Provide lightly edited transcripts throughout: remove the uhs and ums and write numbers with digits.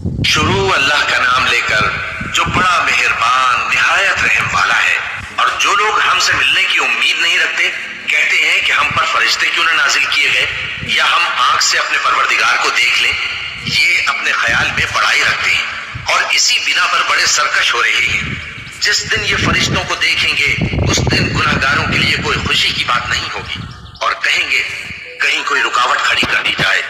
शुरू अल्लाह का नाम लेकर जो बड़ा मेहरबान निहायत रहम वाला है। और जो लोग हमसे मिलने की उम्मीद नहीं रखते, कहते हैं कि हम पर फरिश्ते क्यों न नाजिल किए गए या हम आंख से अपने परवरदिगार को देख लें, ये अपने ख्याल में बड़ाई रखते हैं और इसी बिना पर बड़े सरकश हो रहे हैं। जिस दिन ये फरिश्तों को देखेंगे उस दिन गुनाहगारों के लिए कोई खुशी की बात नहीं होगी और कहेंगे कहीं कोई रुकावट खड़ी कर दी जाए।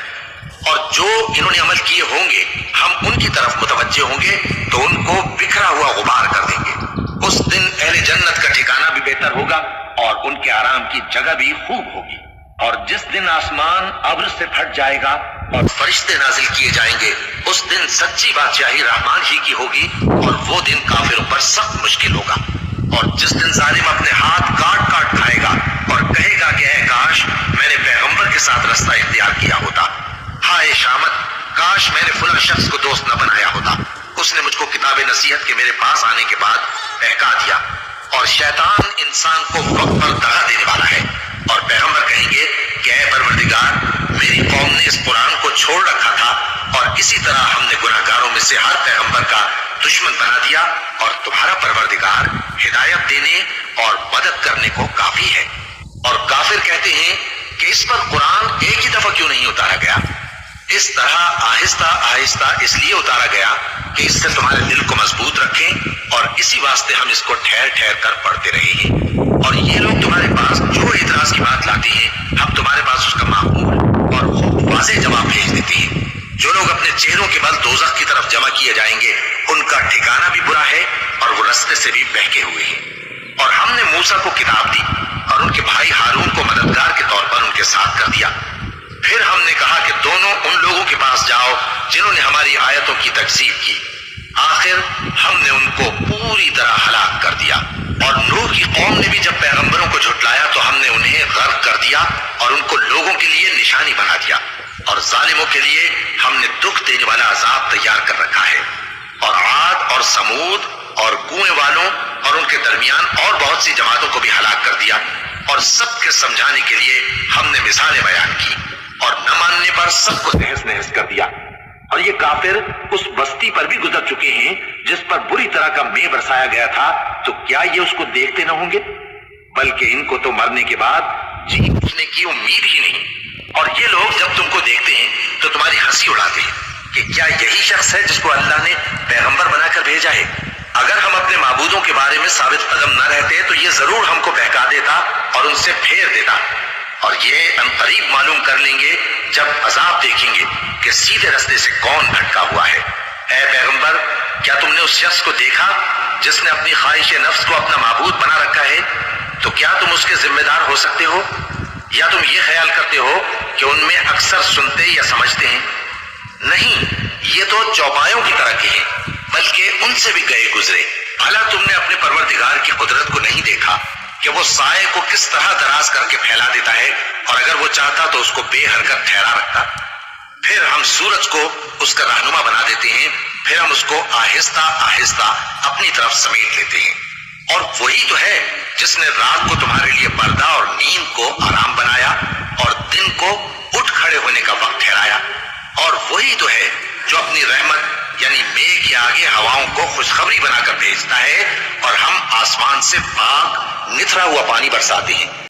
और जो इन्होंने अमल किए होंगे हम उनकी तरफ मुतवज्जे होंगे तो उनको बिखरा हुआ गुबार कर देंगे। उस दिन अहले जन्नत का ठिकाना भी बेहतर होगा और उनके आराम की जगह भी खूब होगी। और जिस दिन आसमान अब्र से फट जाएगा और फरिश्ते नाजिल किए जाएंगे, उस दिन सच्ची बादशाही रहमान ही की होगी और वो दिन काफिरों पर सख्त मुश्किल होगा। और जिस दिन जालिम अपने हाथ काट काट खाएगा और कहेगा कि ऐ काश मैंने पैगंबर के साथ रास्ता इख्तियार किया होता, हाय शामत, काश मैंने फुला शख्स को दोस्त न बनाया होता, उसने मुझको किताब नसीहत के मेरे पास आने के बाद बहका दिया। और शैतान इंसान को वक्त पर दगा देने वाला है और पैगंबर कहेंगे कि ऐ परवरदिगार, मेरी कौम ने इस कुरान को छोड़ रखा था और इसी तरह हमने गुनाहगारों में से हर पैगंबर का दुश्मन बना दिया और तुम्हारा परवरदिगार हिदायत देने और मदद करने को काफी है। और काफिर कहते हैं कि इस पर कुरान एक ही दफा क्यों नहीं उतारा गया। इस तरह आहिस्ता आहिस्ता इसलिए उतारा गया कि इससे तुम्हारे दिल को मजबूत रखें और इसी वास्ते हम इसको ठहर ठहर कर पढ़ते रहे हैं। और ये लोग तुम्हारे पास जो एतराज की बात लाते हैं हम तुम्हारे पास उसका माकूल और खूब वाज़ेह जवाब भेज देते हैं। जो लोग अपने चेहरों के बल दोज़ख की तरफ जमा किए जाएंगे उनका ठिकाना भी बुरा है और वो रास्ते से भी बहके हुए हैं। और हमने मूसा को किताब दी और उनके भाई हारून को मददगार के तौर पर उनके साथ कर दिया। फिर हमने कहा कि दोनों उन लोगों के पास जाओ जिन्होंने हमारी आयतों की तकज़ीब की। आखिर हमने उनको पूरी तरह हलाक कर दिया। और नूह की कौम ने भी जब पैगंबरों को झुटलाया तो हमने उन्हें गर्क कर दिया और उनको लोगों के लिए निशानी बना दिया। और जालिमों के लिए हमने दुख देने वाला अजाब तैयार कर रखा है। और आद और समूद और कुएं वालों और उनके दरमियान और बहुत सी जमातों को भी हलाक कर दिया। और सबके समझाने के लिए हमने मिसालें बयान की और न मानने पर सबको तहस नहस कर दिया। और ये काफिर उस बस्ती पर भी गुजर चुके हैं जिस पर बुरी तरह का मेह बरसाया गया था, तो क्या ये उसको देखते न होंगे? बल्कि इनको तो मरने के बाद जी उठने की उम्मीद ही नहीं। और ये लोग जब तुमको देखते हैं तो तुम्हारी हंसी उड़ाते हैं कि क्या यही शख्स है जिसको अल्लाह ने पैगंबर बनाकर भेजा है। अगर हम अपने माबूदों के बारे में साबित कदम न रहते तो ये जरूर हमको बहका देता और उनसे फेर देता। और ये अनकरीब मालूम कर लेंगे जब अजाब देखेंगे कि सीधे रास्ते से कौन भटका हुआ है। ऐ पैगंबर, क्या तुमने उस शख्स को देखा जिसने अपनी ख्वाहिश नफ्स को अपना माबूद बना रखा है? तो क्या तुम उसके जिम्मेदार हो सकते हो या तुम ये ख्याल करते हो कि उनमें अक्सर सुनते या समझते हैं? नहीं, ये तो चौपायों की तरह के हैं, बल्कि उनसे भी गए गुजरे। भला तुमने अपने परवरदिगार की कुदरत को नहीं देखा कि वो साए को किस तरह दराज करके फैला देता है और अगर वो चाहता तो उसको बेहरकत ठहरा रखता। फिर हम सूरज को उसका रहनुमा बना देते हैं, फिर हम उसको आहिस्ता आहिस्ता अपनी तरफ समेट लेते हैं। और वही तो है जिसने रात को तुम्हारे लिए पर्दा और नींद को आराम बनाया और दिन को उठ खड़े होने का वक्त ठहराया। और वही तो है जो अपनी रहमत यानी मेघ के आगे हवाओं को खुशखबरी बनाकर भेजता है और हम आसमान से पाक निथरा हुआ पानी बरसाते हैं।